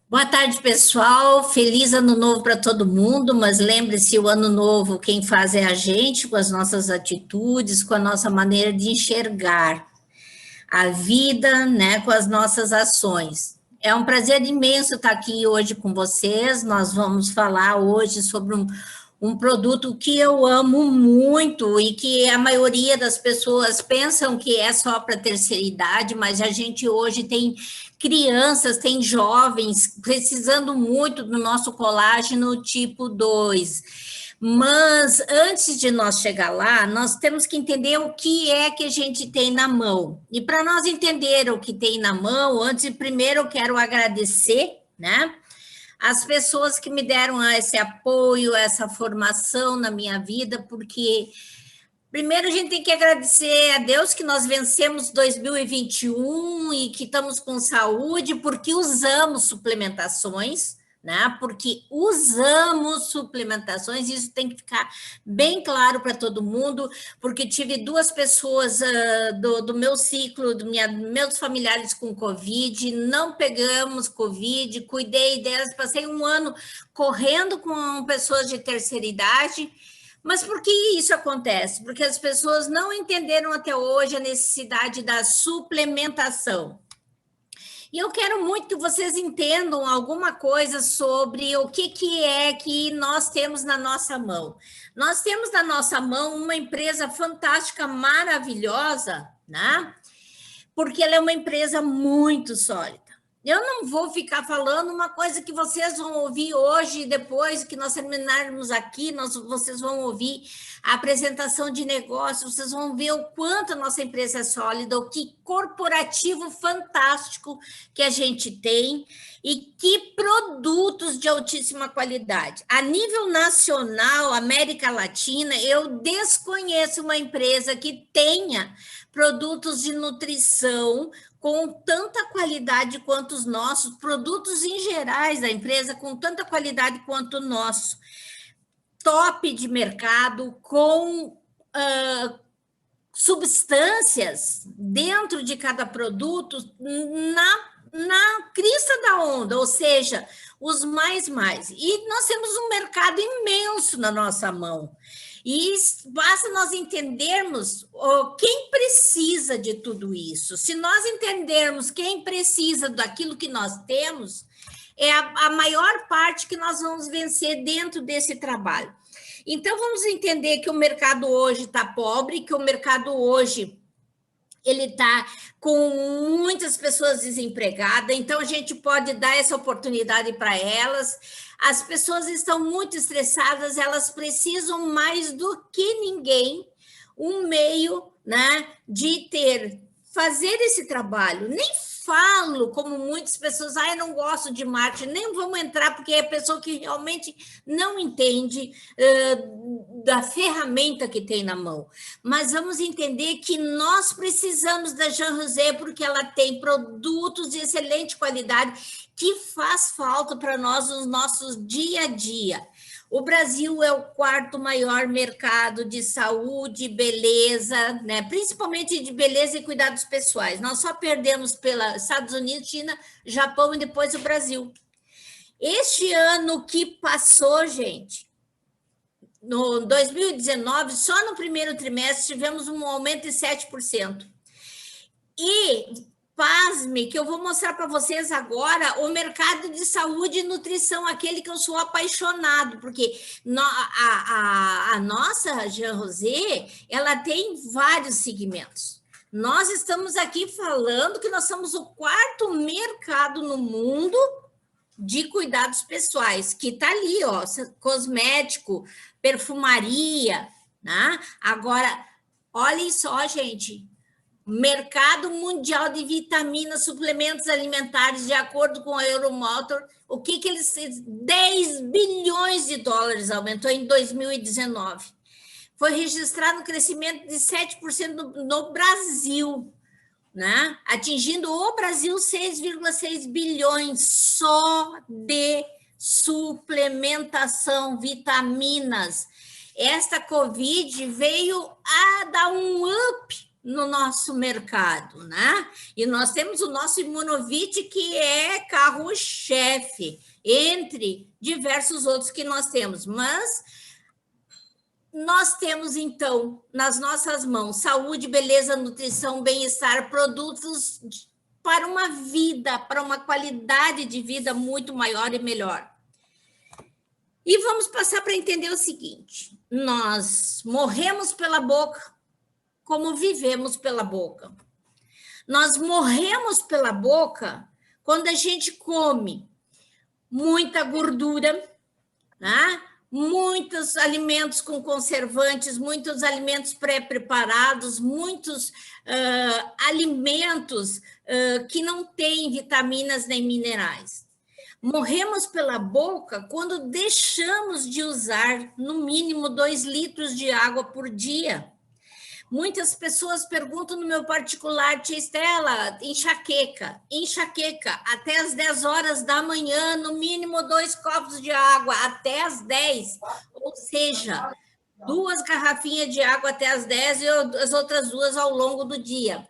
Boa tarde, pessoal. Feliz ano novo para todo mundo, mas lembre-se, o ano novo quem faz é a gente, com as nossas atitudes, com a nossa maneira de enxergar a vida, né, com as nossas ações. É um prazer imenso estar aqui hoje com vocês. Nós vamos falar hoje sobre um produto que eu amo muito e que a maioria das pessoas pensam que é só para terceira idade, mas a gente hoje tem crianças, tem jovens precisando muito do nosso colágeno tipo 2. Mas antes de nós chegar lá, nós temos que entender o que é que a gente tem na mão. E para nós entender o que tem na mão, antes, primeiro eu quero agradecer, né? As pessoas que me deram esse apoio, essa formação na minha vida, porque primeiro a gente tem que agradecer a Deus que nós vencemos 2021 e que estamos com saúde, porque usamos suplementações, né? Porque usamos suplementações, isso tem que ficar bem claro para todo mundo, porque tive duas pessoas do meu ciclo, meus familiares com Covid, não pegamos Covid, cuidei delas, passei um ano correndo com pessoas de terceira idade. Mas por que isso acontece? Porque as pessoas não entenderam até hoje a necessidade da suplementação. E eu quero muito que vocês entendam alguma coisa sobre o que é que nós temos na nossa mão. Nós temos na nossa mão uma empresa fantástica, maravilhosa, né? Porque ela é uma empresa muito sólida. Eu não vou ficar falando uma coisa que vocês vão ouvir hoje, depois que nós terminarmos aqui, vocês vão ouvir a apresentação de negócios, vocês vão ver o quanto a nossa empresa é sólida, o que corporativo fantástico que a gente tem e que produtos de altíssima qualidade. A nível nacional, América Latina, eu desconheço uma empresa que tenha produtos de nutrição com tanta qualidade quanto os nossos, produtos em gerais da empresa com tanta qualidade quanto o nosso. Top de mercado, com substâncias dentro de cada produto na crista da onda, ou seja, os mais. E nós temos um mercado imenso na nossa mão. E basta nós entendermos quem precisa de tudo isso. Se nós entendermos quem precisa daquilo que nós temos, é a maior parte que nós vamos vencer dentro desse trabalho. Então, vamos entender que o mercado hoje está pobre, que o mercado hoje ele está com muitas pessoas desempregadas, então a gente pode dar essa oportunidade para elas. As pessoas estão muito estressadas, elas precisam mais do que ninguém um meio, né, de fazer esse trabalho. Nem falo como muitas pessoas, eu não gosto de marketing, nem vamos entrar, porque é pessoa que realmente não entende da ferramenta que tem na mão. Mas vamos entender que nós precisamos da Jean Rosé, porque ela tem produtos de excelente qualidade que faz falta para nós no nosso dia a dia. O Brasil é o quarto maior mercado de saúde e beleza, né? Principalmente de beleza e cuidados pessoais. Nós só perdemos pelos Estados Unidos, China, Japão e depois o Brasil. Este ano que passou, gente, no 2019, só no primeiro trimestre tivemos um aumento de 7%. E pasme, que eu vou mostrar para vocês agora o mercado de saúde e nutrição, aquele que eu sou apaixonado, porque a nossa Jean Rosé, ela tem vários segmentos. Nós estamos aqui falando que nós somos o quarto mercado no mundo de cuidados pessoais, que está ali, ó, cosmético, perfumaria, né? Agora, olhem só, gente, mercado mundial de vitaminas, suplementos alimentares, de acordo com a Euromotor, o que eles... 10 bilhões de dólares aumentou em 2019. Foi registrado um crescimento de 7% no Brasil, né? Atingindo o Brasil 6,6 bilhões só de suplementação, vitaminas. Esta Covid veio a dar um up no nosso mercado, né? E nós temos o nosso Imunovit, que é carro-chefe, entre diversos outros que nós temos, mas nós temos, então, nas nossas mãos, saúde, beleza, nutrição, bem-estar, produtos para uma vida, para uma qualidade de vida muito maior e melhor. E vamos passar para entender o seguinte: nós morremos pela boca, como vivemos pela boca. Nós morremos pela boca quando a gente come muita gordura, né? Muitos alimentos com conservantes, muitos alimentos pré-preparados, muitos alimentos que não têm vitaminas nem minerais. Morremos pela boca quando deixamos de usar no mínimo 2 litros de água por dia. Muitas pessoas perguntam no meu particular: tia Estela, enxaqueca, até as 10 horas da manhã, no mínimo 2 copos de água, até as 10, ou seja, 2 garrafinhas de água até as 10 e as outras 2 ao longo do dia.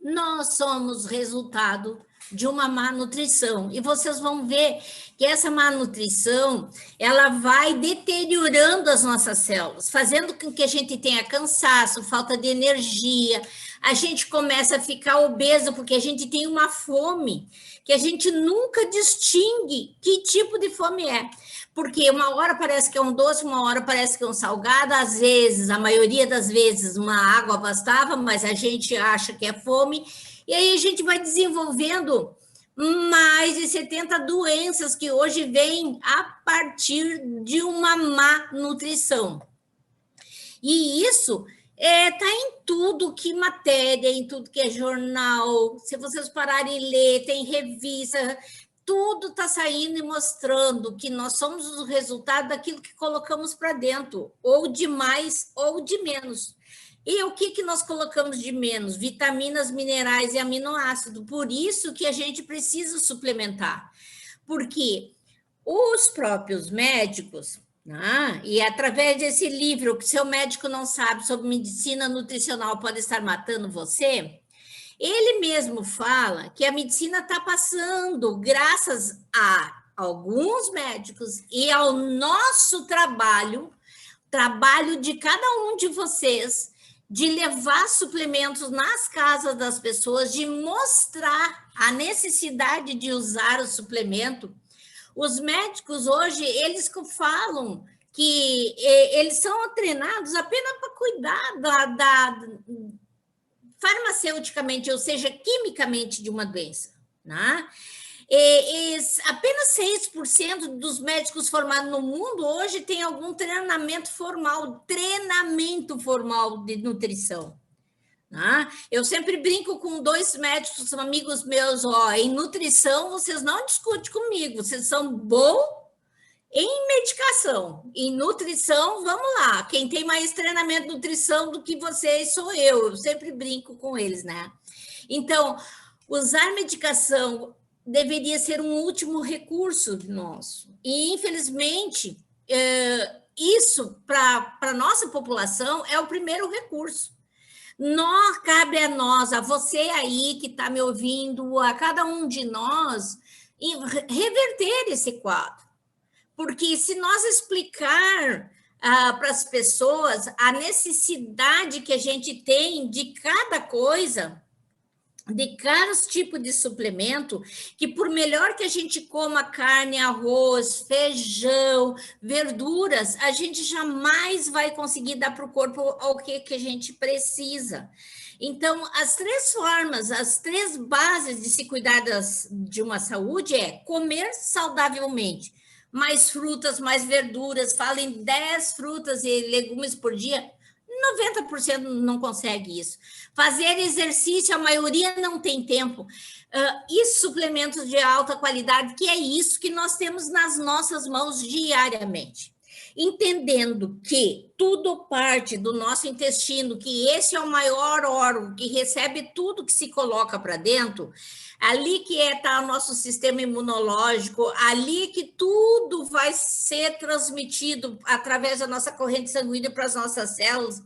Nós somos resultado de uma má nutrição. E vocês vão ver que essa má nutrição, ela vai deteriorando as nossas células, fazendo com que a gente tenha cansaço, falta de energia, a gente começa a ficar obeso, porque a gente tem uma fome que a gente nunca distingue que tipo de fome é. Porque uma hora parece que é um doce, uma hora parece que é um salgado, às vezes, a maioria das vezes, uma água bastava, mas a gente acha que é fome. E aí a gente vai desenvolvendo mais de 70 doenças que hoje vêm a partir de uma má nutrição. E isso está em tudo que matéria, em tudo que é jornal. Se vocês pararem e ler, tem revista, tudo está saindo e mostrando que nós somos o resultado daquilo que colocamos para dentro, ou de mais ou de menos. E o que nós colocamos de menos? Vitaminas, minerais e aminoácidos. Por isso que a gente precisa suplementar. Porque os próprios médicos, né, e através desse livro, que seu médico não sabe sobre medicina nutricional pode estar matando você, ele mesmo fala que a medicina está passando, graças a alguns médicos e ao nosso trabalho de cada um de vocês, de levar suplementos nas casas das pessoas, de mostrar a necessidade de usar o suplemento. Os médicos hoje, eles falam que eles são treinados apenas para cuidar farmaceuticamente, ou seja, quimicamente de uma doença, né? Apenas 6% dos médicos formados no mundo hoje tem algum treinamento formal de nutrição. Né? Eu sempre brinco com 2 médicos, são amigos meus, em nutrição vocês não discutem comigo, vocês são bons em medicação, em nutrição, vamos lá, quem tem mais treinamento de nutrição do que vocês sou eu sempre brinco com eles, né? Então, usar medicação deveria ser um último recurso nosso. E, infelizmente, isso, para a nossa população, é o primeiro recurso. Cabe a nós, a você aí que está me ouvindo, a cada um de nós, reverter esse quadro. Porque se nós explicar para as pessoas a necessidade que a gente tem de cada coisa, de cada tipo de suplemento, que por melhor que a gente coma carne, arroz, feijão, verduras, a gente jamais vai conseguir dar para o corpo o que a gente precisa. Então, as 3 formas, as 3 bases de se cuidar de uma saúde é comer saudavelmente, mais frutas, mais verduras, falem 10 frutas e legumes por dia, 90% não consegue isso. Fazer exercício, a maioria não tem tempo. E suplementos de alta qualidade, que é isso que nós temos nas nossas mãos diariamente. Entendendo que tudo parte do nosso intestino, que esse é o maior órgão que recebe tudo que se coloca para dentro, ali que está o nosso sistema imunológico, ali que tudo vai ser transmitido através da nossa corrente sanguínea para as nossas células,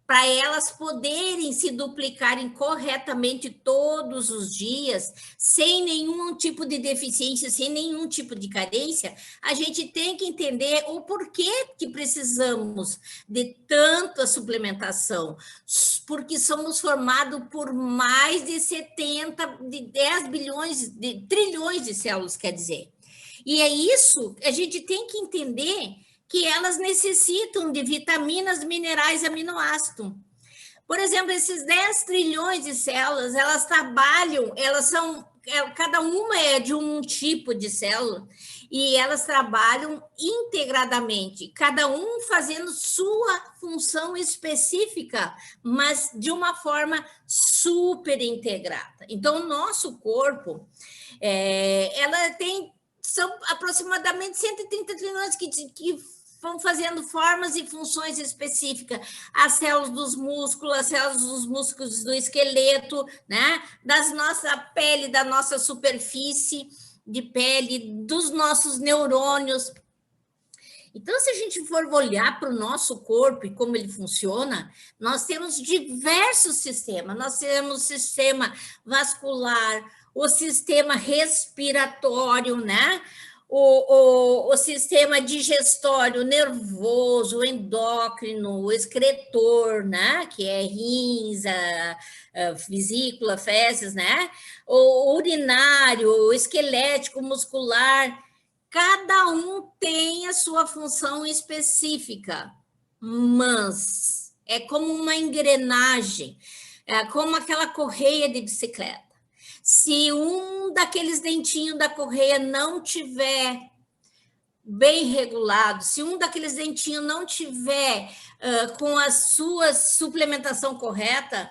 para elas poderem se duplicarem corretamente todos os dias, sem nenhum tipo de deficiência, sem nenhum tipo de carência, a gente tem que entender o porquê que precisamos de tanta suplementação, porque somos formados por mais de 10 bilhões, de trilhões de células, quer dizer. E é isso, a gente tem que entender que elas necessitam de vitaminas, minerais e aminoácidos. Por exemplo, esses 10 trilhões de células, elas trabalham, cada uma é de um tipo de célula, e elas trabalham integradamente, cada um fazendo sua função específica, mas de uma forma super integrada. Então, o nosso corpo, ela tem, são aproximadamente 130 trilhões que vão fazendo formas e funções específicas, as células dos músculos, as células dos músculos do esqueleto, né? Das nossa pele, da nossa superfície de pele, dos nossos neurônios. Então, se a gente for olhar para o nosso corpo e como ele funciona, nós temos diversos sistemas. Nós temos o sistema vascular, o sistema respiratório, né? O sistema digestório, nervoso, endócrino, o excretor, né? Que é rins, a vesícula, fezes, né? O urinário, o esquelético, muscular. Cada um tem a sua função específica, mas é como uma engrenagem, é como aquela correia de bicicleta. Se um daqueles dentinhos da correia não tiver bem regulado, se um daqueles dentinhos não tiver com a sua suplementação correta,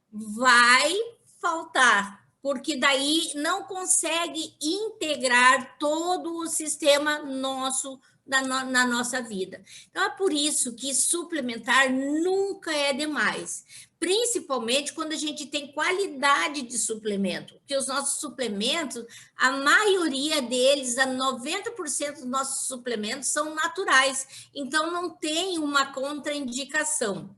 vai faltar, porque daí não consegue integrar todo o sistema nosso na nossa vida. Então, é por isso que suplementar nunca é demais, principalmente quando a gente tem qualidade de suplemento, porque os nossos suplementos, a maioria deles, a 90% dos nossos suplementos são naturais, então não tem uma contraindicação.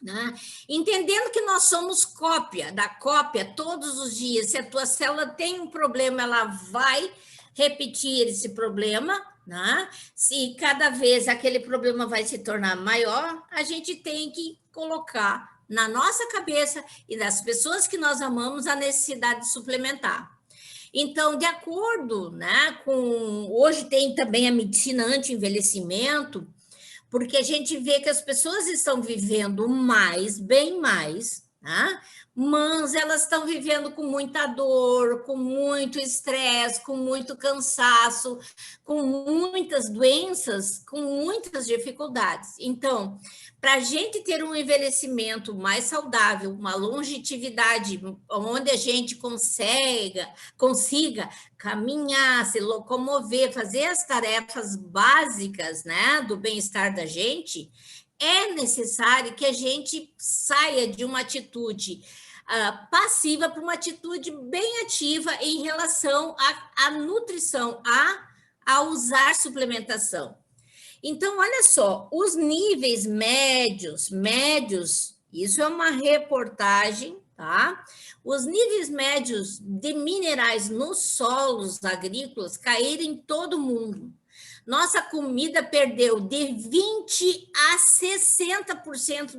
Né? Entendendo que nós somos cópia da cópia todos os dias, se a tua célula tem um problema, ela vai repetir esse problema, né? Se cada vez aquele problema vai se tornar maior, a gente tem que colocar na nossa cabeça e das pessoas que nós amamos a necessidade de suplementar. Então, de acordo, né, com hoje tem também a medicina anti-envelhecimento, porque a gente vê que as pessoas estão vivendo mais, bem mais, né? Mas elas estão vivendo com muita dor, com muito estresse, com muito cansaço, com muitas doenças, com muitas dificuldades. Então, para a gente ter um envelhecimento mais saudável, uma longevidade, onde a gente consiga caminhar, se locomover, fazer as tarefas básicas, né, do bem-estar da gente, é necessário que a gente saia de uma atitude passiva para uma atitude bem ativa em relação à nutrição, a usar suplementação. Então, olha só, os níveis médios, isso é uma reportagem, tá? Os níveis médios de minerais nos solos agrícolas caíram em todo o mundo. Nossa comida perdeu de 20% a 60%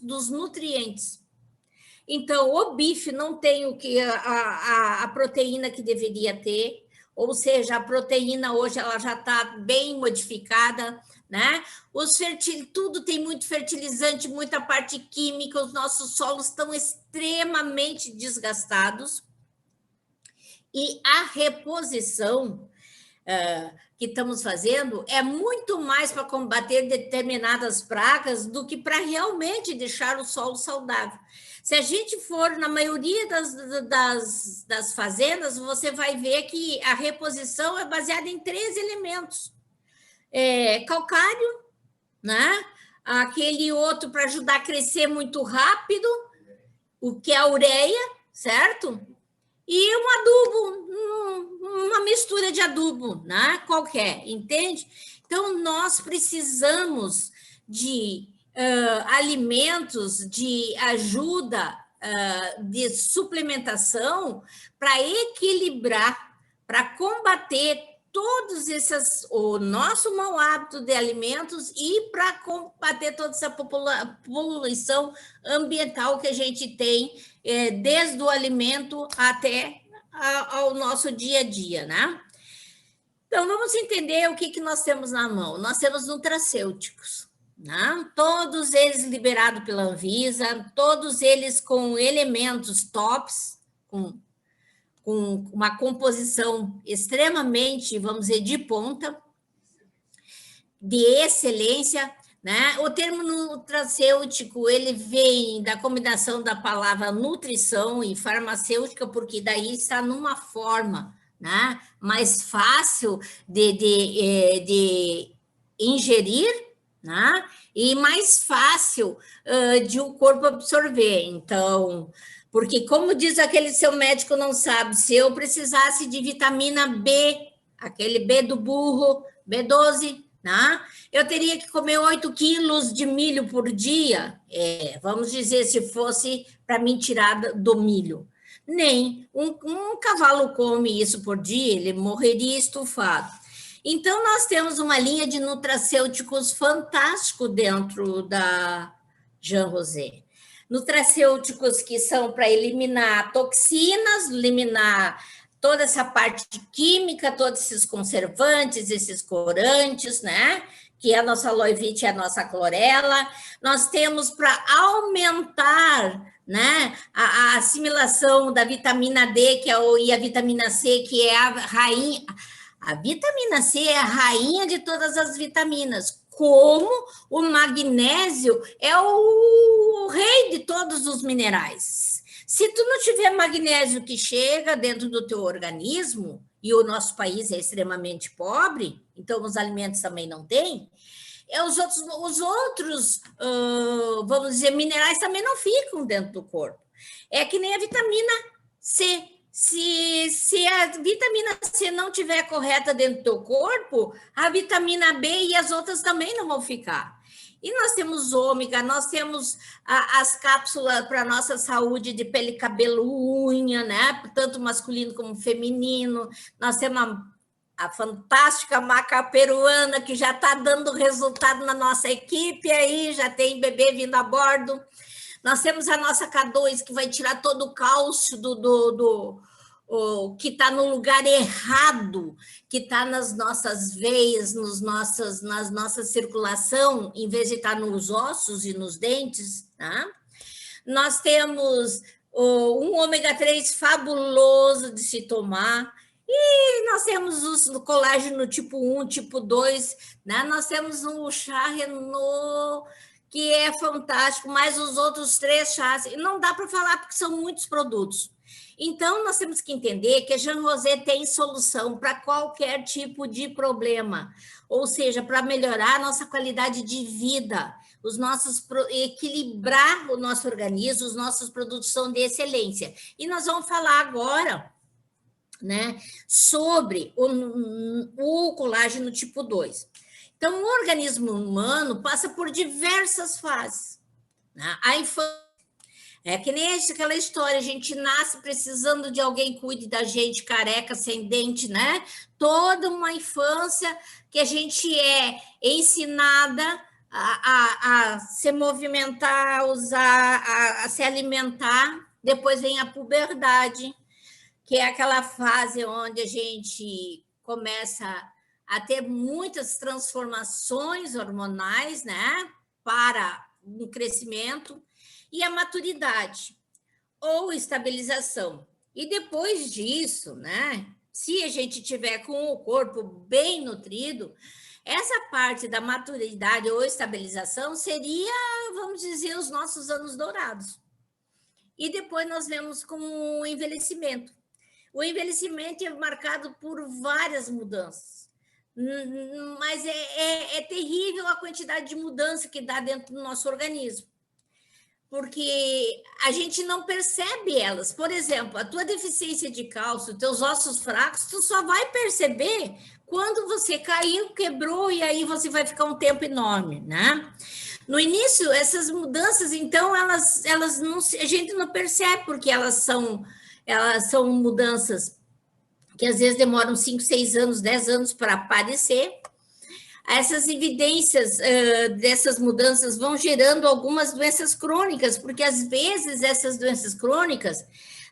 dos nutrientes. Então, o bife não tem o que a proteína que deveria ter, ou seja, a proteína hoje ela já está bem modificada, né? Tudo tem muito fertilizante, muita parte química, os nossos solos estão extremamente desgastados. E a reposição que estamos fazendo é muito mais para combater determinadas pragas do que para realmente deixar o solo saudável. Se a gente for na maioria das fazendas, você vai ver que a reposição é baseada em 3 elementos. Calcário, né? Aquele outro para ajudar a crescer muito rápido, o que é a ureia, certo? E um adubo, uma mistura de adubo, né? Qualquer, entende? Então, nós precisamos de alimentos de ajuda de suplementação para equilibrar, para combater todos esses, o nosso mau hábito de alimentos e para combater toda essa poluição ambiental que a gente tem, desde o alimento até ao nosso dia a dia, né? Então, vamos entender o que nós temos na mão. Nós temos nutracêuticos, né? Todos eles liberados pela Anvisa, todos eles com elementos tops, com uma composição extremamente, vamos dizer, de ponta, de excelência, né? O termo nutracêutico, ele vem da combinação da palavra nutrição e farmacêutica, porque daí está numa forma, né, mais fácil de ingerir, né, e mais fácil de o corpo absorver. Então, porque, como diz aquele seu médico não sabe, se eu precisasse de vitamina B, aquele B do burro, B12, né, eu teria que comer 8 quilos de milho por dia. Vamos dizer, se fosse para mim tirar do milho. Nem um cavalo come isso por dia, ele morreria estufado. Então, nós temos uma linha de nutracêuticos fantástico dentro da Jean Rosé. Nutracêuticos que são para eliminar toxinas, eliminar toda essa parte de química, todos esses conservantes, esses corantes, né? Que é a nossa aloe vera e a nossa clorela. Nós temos para aumentar, né, a assimilação da vitamina D e a vitamina C, que é a rainha. A vitamina C é a rainha de todas as vitaminas, como o magnésio é o rei de todos os minerais. Se tu não tiver magnésio que chega dentro do teu organismo, e o nosso país é extremamente pobre, então os alimentos também não têm, os outros vamos dizer, minerais também não ficam dentro do corpo. É que nem a vitamina C. Se a vitamina C não tiver correta dentro do teu corpo, a vitamina B e as outras também não vão ficar. E nós temos ômega, nós temos as cápsulas para a nossa saúde de pele, cabelo, unha, né? Tanto masculino como feminino. Nós temos a fantástica maca peruana, que já está dando resultado na nossa equipe aí, já tem bebê vindo a bordo. Nós temos a nossa K2, que vai tirar todo o cálcio que está no lugar errado, que está nas nossas veias, nas nossas circulação, em vez de estar nos ossos e nos dentes. Tá? Nós temos um ômega 3 fabuloso de se tomar, e nós temos o colágeno tipo 1, tipo 2, né? Nós temos o chá Renault, que é fantástico, mais os outros 3 chás. E não dá para falar porque são muitos produtos. Então, nós temos que entender que a Jean Rosé tem solução para qualquer tipo de problema, ou seja, para melhorar a nossa qualidade de vida, equilibrar o nosso organismo, os nossos produtos são de excelência. E nós vamos falar agora, né, sobre o colágeno tipo 2. Então, o organismo humano passa por diversas fases. Né? A infância é que nem aquela história, a gente nasce precisando de alguém que cuide da gente, careca, sem dente, né? Toda uma infância que a gente é ensinada a se movimentar, a se alimentar. Depois vem a puberdade, que é aquela fase onde a gente começa a ter muitas transformações hormonais, né? Para um crescimento. E a maturidade, ou estabilização. E depois disso, né, se a gente tiver com o corpo bem nutrido, essa parte da maturidade ou estabilização seria, vamos dizer, os nossos anos dourados. E depois nós vemos com o envelhecimento. O envelhecimento é marcado por várias mudanças, mas é terrível a quantidade de mudança que dá dentro do nosso organismo, porque a gente não percebe elas. Por exemplo, a tua deficiência de cálcio, teus ossos fracos, tu só vai perceber quando você caiu, quebrou, e aí você vai ficar um tempo enorme, né? No início, essas mudanças, então, elas não, a gente não percebe, porque elas são mudanças que às vezes demoram 5, 6 anos, 10 anos para aparecer. Essas evidências dessas mudanças vão gerando algumas doenças crônicas, porque às vezes essas doenças crônicas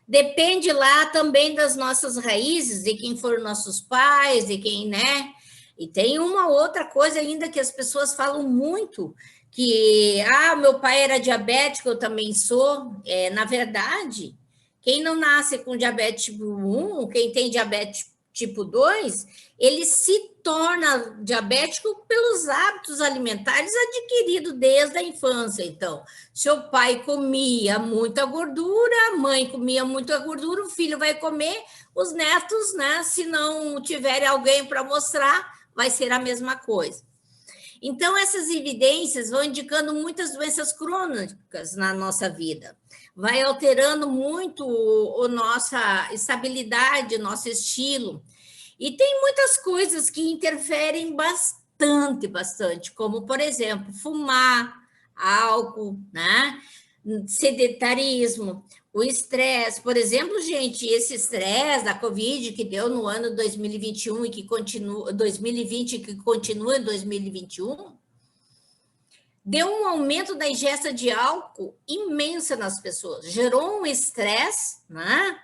depende lá também das nossas raízes, de quem foram nossos pais, de quem, né? E tem uma outra coisa ainda que as pessoas falam muito, que, meu pai era diabético, eu também sou. Na verdade, quem não nasce com diabetes tipo 1, quem tem diabetes tipo 2, ele se torna diabético pelos hábitos alimentares adquiridos desde a infância. Então, se o pai comia muita gordura, a mãe comia muita gordura, o filho vai comer, os netos, né? Se não tiver alguém para mostrar, vai ser a mesma coisa. Então, essas evidências vão indicando muitas doenças crônicas na nossa vida. Vai alterando muito a nossa estabilidade, nosso estilo. E tem muitas coisas que interferem bastante, como, por exemplo, fumar, álcool, né? Sedentarismo, o estresse. Por exemplo, gente, esse estresse da Covid que deu no ano 2021 e que continua 2020 e que continua em 2021, deu um aumento da ingesta de álcool imensa nas pessoas, gerou um estresse, né?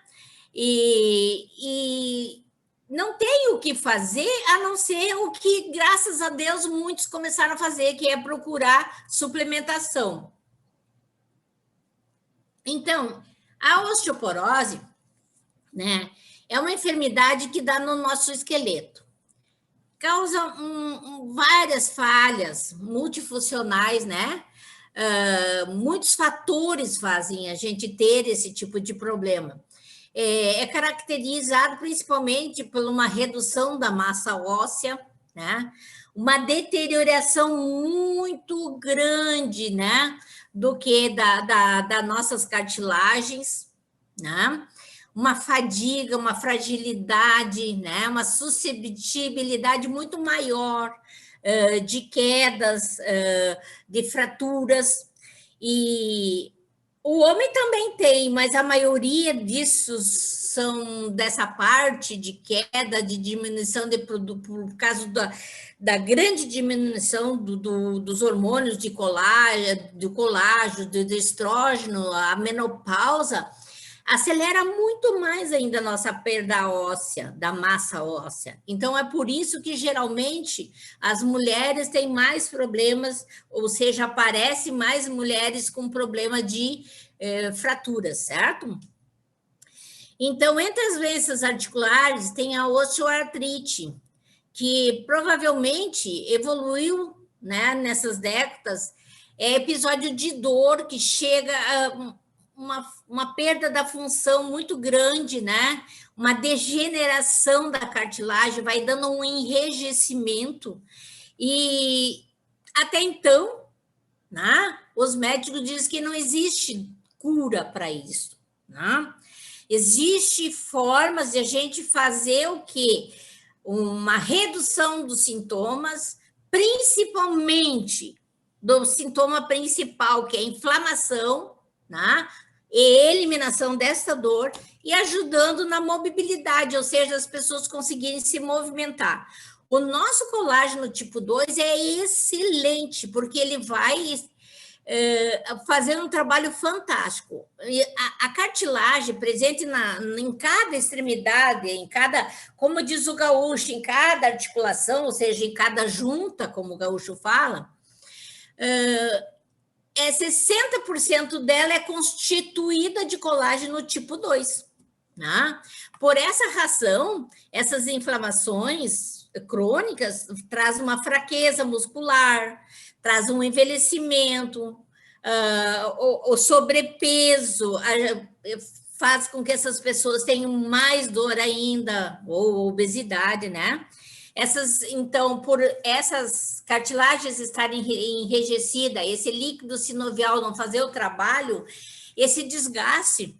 E não tem o que fazer a não ser o que, graças a Deus, muitos começaram a fazer, que é procurar suplementação. Então, a osteoporose, né, é uma enfermidade que dá no nosso esqueleto. Causa várias falhas multifuncionais, né? Muitos fatores fazem a gente ter esse tipo de problema. É caracterizado principalmente por uma redução da massa óssea, né? Uma deterioração muito grande, né? Do que das nossas cartilagens, né? Uma fadiga, uma fragilidade, né? Uma suscetibilidade muito maior de quedas, de fraturas. E o homem também tem, mas a maioria disso são dessa parte de queda, de diminuição de produto, por causa da grande diminuição dos hormônios de colágeno, do estrógeno, a menopausa, acelera muito mais ainda a nossa perda óssea, da massa óssea. Então, é por isso que, geralmente, as mulheres têm mais problemas, ou seja, aparecem mais mulheres com problema de fraturas, certo? Então, entre as doenças articulares, tem a osteoartrite, que provavelmente evoluiu, né, nessas décadas, episódio de dor que chega a uma perda da função muito grande, né? Uma degeneração da cartilagem, vai dando um enrijecimento. E até então, né, os médicos dizem que não existe cura para isso, né? Existem formas de a gente fazer o quê? Uma redução dos sintomas, principalmente do sintoma principal, que é a inflamação, né? E eliminação dessa dor, e ajudando na mobilidade, ou seja, as pessoas conseguirem se movimentar. O nosso colágeno tipo 2 é excelente, porque ele vai fazendo um trabalho fantástico. E a cartilagem presente em cada extremidade, como diz o gaúcho, em cada articulação, ou seja, em cada junta, como o gaúcho fala, 60% dela é constituída de colágeno tipo 2. Né? Por essa razão, essas inflamações crônicas trazem uma fraqueza muscular, traz um envelhecimento, o sobrepeso faz com que essas pessoas tenham mais dor ainda, ou obesidade, né? Então, por essas cartilagens estarem enrijecidas, esse líquido sinovial não fazer o trabalho, esse desgaste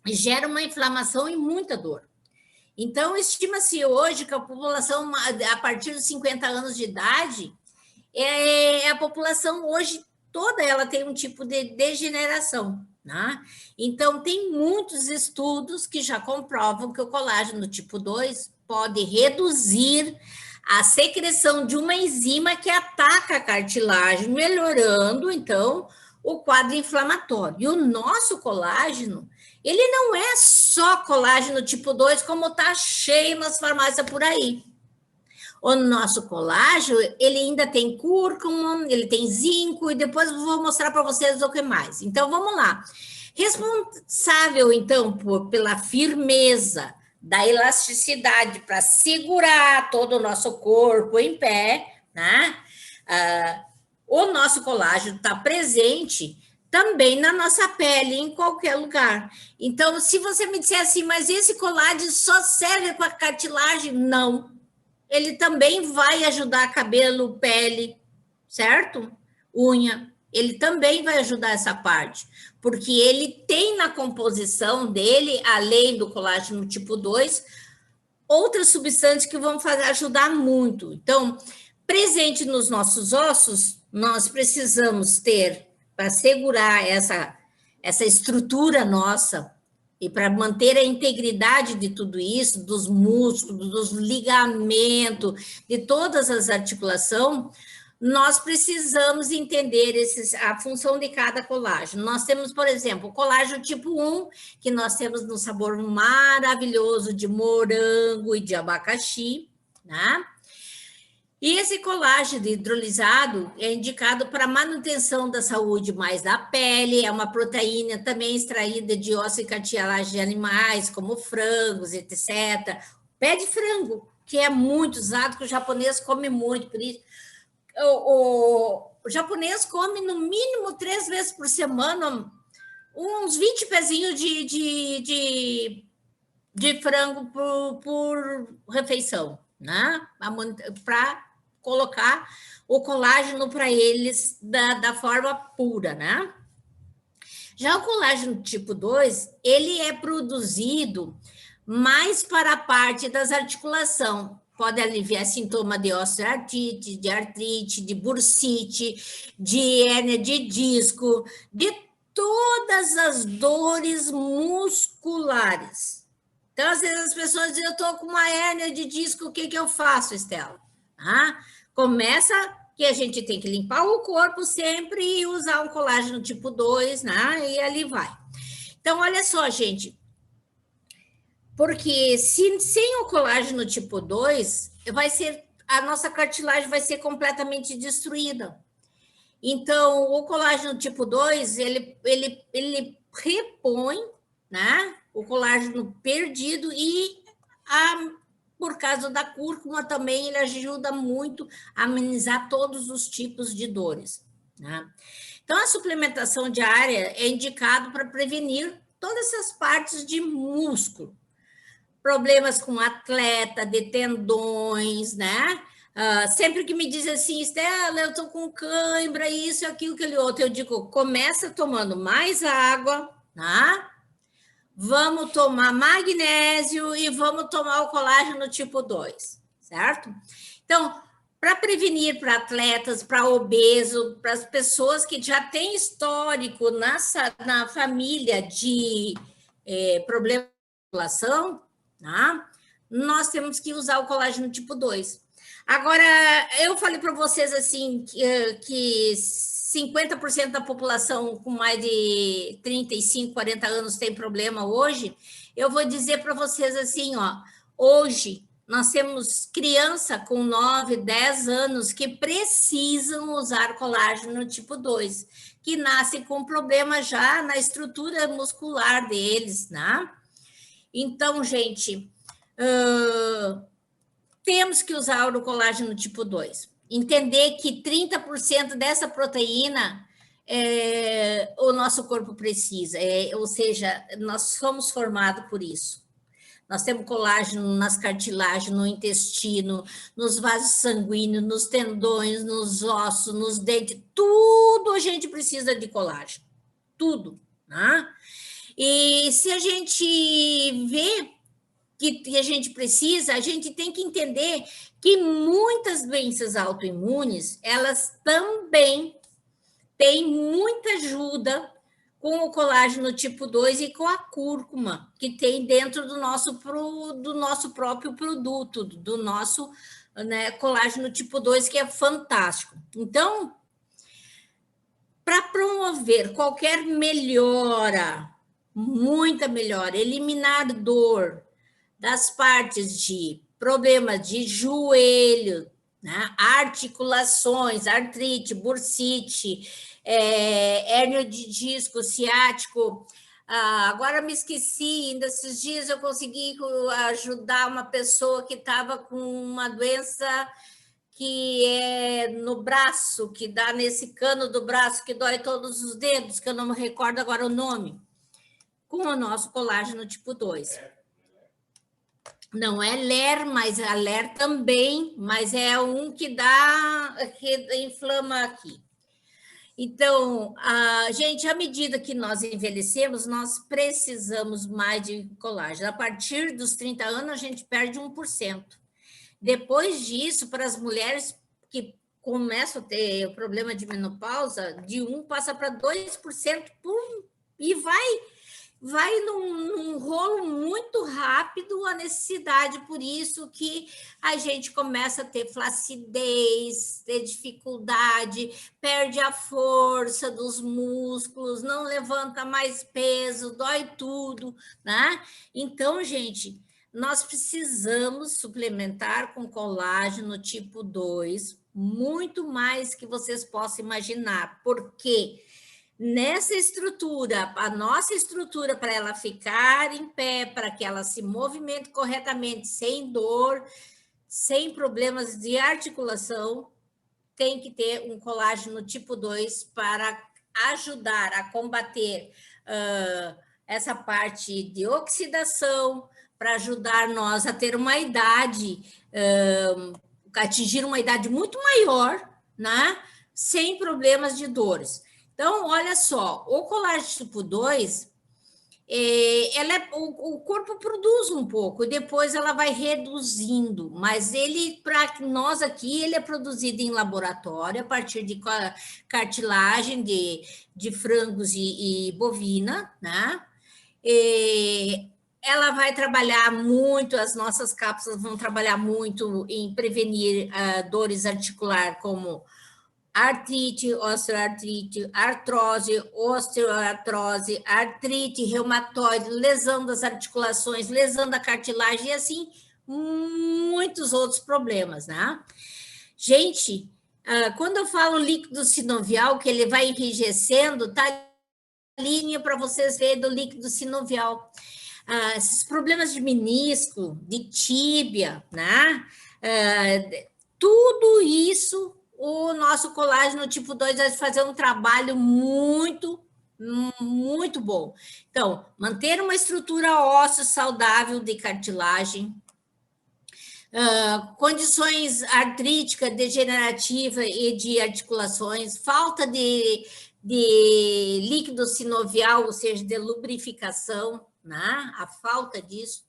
gera uma inflamação e muita dor. Então, estima-se hoje que a população, a partir dos 50 anos de idade, a população hoje toda ela tem um tipo de degeneração, né? Então, tem muitos estudos que já comprovam que o colágeno tipo 2 pode reduzir a secreção de uma enzima que ataca a cartilagem, melhorando, então, o quadro inflamatório. E o nosso colágeno, ele não é só colágeno tipo 2, como está cheio nas farmácias por aí. O nosso colágeno, ele ainda tem cúrcuma, ele tem zinco, e depois eu vou mostrar para vocês o que mais. Então, vamos lá. Responsável, então, pela firmeza, da elasticidade para segurar todo o nosso corpo em pé, né? O nosso colágeno está presente também na nossa pele, em qualquer lugar. Então, se você me disser assim, mas esse colágeno só serve para cartilagem? Não. Ele também vai ajudar cabelo, pele, certo? Unha. Ele também vai ajudar essa parte, porque ele tem na composição dele, além do colágeno tipo 2, outras substâncias que vão ajudar muito. Então, presente nos nossos ossos, nós precisamos ter, para segurar essa estrutura nossa, e para manter a integridade de tudo isso, dos músculos, dos ligamentos, de todas as articulações, nós precisamos entender a função de cada colágeno. Nós temos, por exemplo, o colágeno tipo 1, que nós temos no sabor maravilhoso de morango e de abacaxi, né? E esse colágeno hidrolisado é indicado para manutenção da saúde mais da pele, é uma proteína também extraída de osso e cartilagem de animais, como frangos, etc. Pé de frango, que é muito usado, que o japonês come muito, por isso. O japonês come no mínimo 3 vezes por semana uns 20 pezinhos de frango por refeição, né? Para colocar o colágeno para eles da forma pura, né? Já o colágeno tipo 2, ele é produzido mais para a parte das articulações. Pode aliviar sintoma de osteoartrite, de artrite, de bursite, de hérnia de disco, de todas as dores musculares. Então, às vezes as pessoas dizem, eu estou com uma hérnia de disco, o que eu faço, Estela? Começa que a gente tem que limpar o corpo sempre e usar um colágeno tipo 2, né? E ali vai. Então, olha só, gente, porque sem o colágeno tipo 2, a nossa cartilagem vai ser completamente destruída. Então, o colágeno tipo 2, ele repõe, né, o colágeno perdido e por causa da cúrcuma também ele ajuda muito a amenizar todos os tipos de dores, né? Então, a suplementação diária é indicado para prevenir todas essas partes de músculo, problemas com atleta, de tendões, né? Sempre que me dizem assim, Estela, eu estou com cãibra, isso, aquilo, aquele outro, eu digo, começa tomando mais água, tá? Vamos tomar magnésio e vamos tomar o colágeno tipo 2, certo? Então, para prevenir para atletas, para obeso, para as pessoas que já têm histórico na família de problema de circulação, tá? Nós temos que usar o colágeno tipo 2. Agora, eu falei para vocês assim que 50% da população com mais de 35, 40 anos tem problema hoje. Eu vou dizer para vocês assim, ó, hoje nós temos criança com 9, 10 anos que precisam usar colágeno tipo 2, que nasce com problema já na estrutura muscular deles, né? Então, gente, temos que usar o colágeno tipo 2. Entender que 30% dessa proteína o nosso corpo precisa, ou seja, nós somos formados por isso. Nós temos colágeno nas cartilagens, no intestino, nos vasos sanguíneos, nos tendões, nos ossos, nos dentes, tudo a gente precisa de colágeno, tudo, né? E se a gente vê que a gente precisa, a gente tem que entender que muitas doenças autoimunes, elas também tem muita ajuda com o colágeno tipo 2 e com a cúrcuma, que tem dentro do nosso próprio produto, do nosso, né, colágeno tipo 2, que é fantástico. Então, para promover qualquer melhora, muita melhora, eliminar dor das partes de problemas de joelho, né, articulações, artrite, bursite, hérnia de disco, ciático. Agora me esqueci, ainda esses dias eu consegui ajudar uma pessoa que estava com uma doença que é no braço, que dá nesse cano do braço, que dói todos os dedos, que eu não me recordo agora o nome, com o nosso colágeno tipo 2. Não é LER, mas a LER também, mas é um que inflama aqui. Então, gente, à medida que nós envelhecemos, nós precisamos mais de colágeno. A partir dos 30 anos, a gente perde 1%. Depois disso, para as mulheres que começam a ter o problema de menopausa, de 1 passa para 2% e vai num rolo muito rápido a necessidade, por isso que a gente começa a ter flacidez, ter dificuldade, perde a força dos músculos, não levanta mais peso, dói tudo, né? Então, gente, nós precisamos suplementar com colágeno tipo 2, muito mais que vocês possam imaginar, porque nessa estrutura, a nossa estrutura para ela ficar em pé, para que ela se movimente corretamente, sem dor, sem problemas de articulação, tem que ter um colágeno tipo 2 para ajudar a combater essa parte de oxidação, para ajudar nós a ter uma idade, atingir uma idade muito maior, né? Sem problemas de dores. Então, olha só, o colágeno tipo 2, o corpo produz um pouco, depois ela vai reduzindo, mas ele, para nós aqui, ele é produzido em laboratório, a partir de cartilagem de frangos e bovina, né? Ela vai trabalhar muito, as nossas cápsulas vão trabalhar muito em prevenir dores articulares, como artrite, osteoartrite, artrose, osteoartrose, artrite, reumatoide, lesão das articulações, lesão da cartilagem e assim muitos outros problemas, né? Gente, quando eu falo líquido sinovial, que ele vai enrijecendo, tá linha para vocês verem do líquido sinovial. Esses problemas de menisco, de tíbia, né? Tudo isso o nosso colágeno tipo 2 vai fazer um trabalho muito bom. Então, manter uma estrutura óssea saudável de cartilagem, condições artríticas, degenerativas e de articulações, falta de líquido sinovial, ou seja, de lubrificação, né? A falta disso,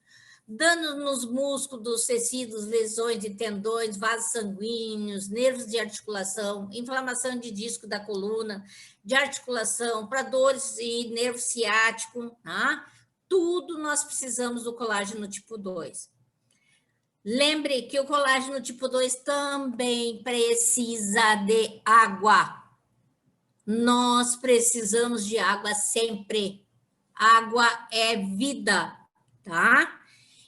dano nos músculos, tecidos, lesões de tendões, vasos sanguíneos, nervos de articulação, inflamação de disco da coluna, de articulação, para dores e nervo ciático, tá? Tudo nós precisamos do colágeno tipo 2. Lembre que o colágeno tipo 2 também precisa de água. Nós precisamos de água sempre. Água é vida, tá?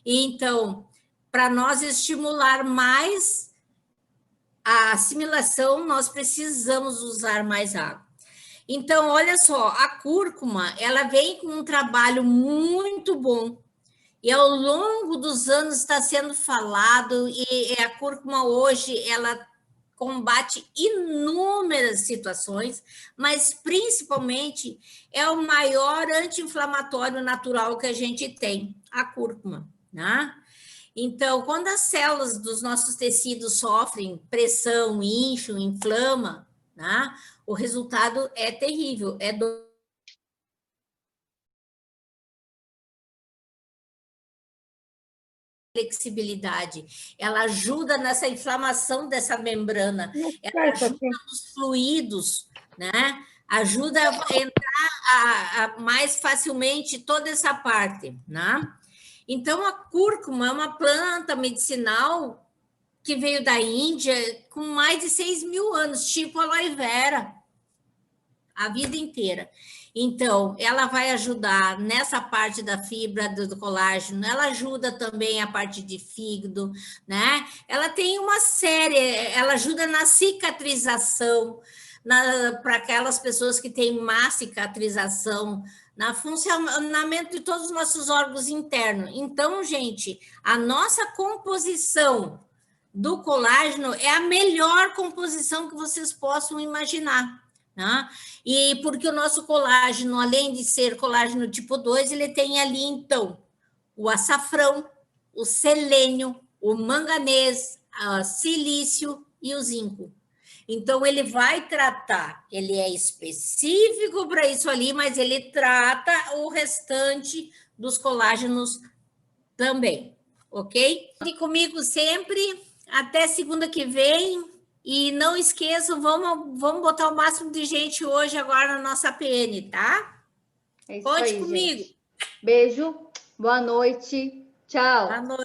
Então, para nós estimular mais a assimilação, nós precisamos usar mais água. Então, olha só, a cúrcuma, ela vem com um trabalho muito bom. E ao longo dos anos está sendo falado, e a cúrcuma hoje, ela combate inúmeras situações, mas principalmente é o maior anti-inflamatório natural que a gente tem, a cúrcuma, né? Então, quando as células dos nossos tecidos sofrem pressão, incham, inflamam, né? O resultado é terrível, é flexibilidade, ela ajuda nessa inflamação dessa membrana, ela ajuda nos fluidos né? Ajuda a entrar mais facilmente toda essa parte, né? Então, a cúrcuma é uma planta medicinal que veio da Índia com mais de 6.000 anos, tipo aloe vera, a vida inteira. Então, ela vai ajudar nessa parte da fibra do colágeno, ela ajuda também a parte de fígado, né? Ela tem uma série, ela ajuda na cicatrização, para aquelas pessoas que têm má cicatrização, na funcionamento de todos os nossos órgãos internos. Então, gente, a nossa composição do colágeno é a melhor composição que vocês possam imaginar. Né? E porque o nosso colágeno, além de ser colágeno tipo 2, ele tem ali, então, o açafrão, o selênio, o manganês, o silício e o zinco. Então, ele vai tratar, ele é específico para isso ali, mas ele trata o restante dos colágenos também, ok? E comigo sempre, até segunda que vem. E não esqueçam, vamos botar o máximo de gente hoje agora na nossa PN, tá? É isso Conte aí, comigo. gente. Beijo, boa noite, tchau. Boa noite.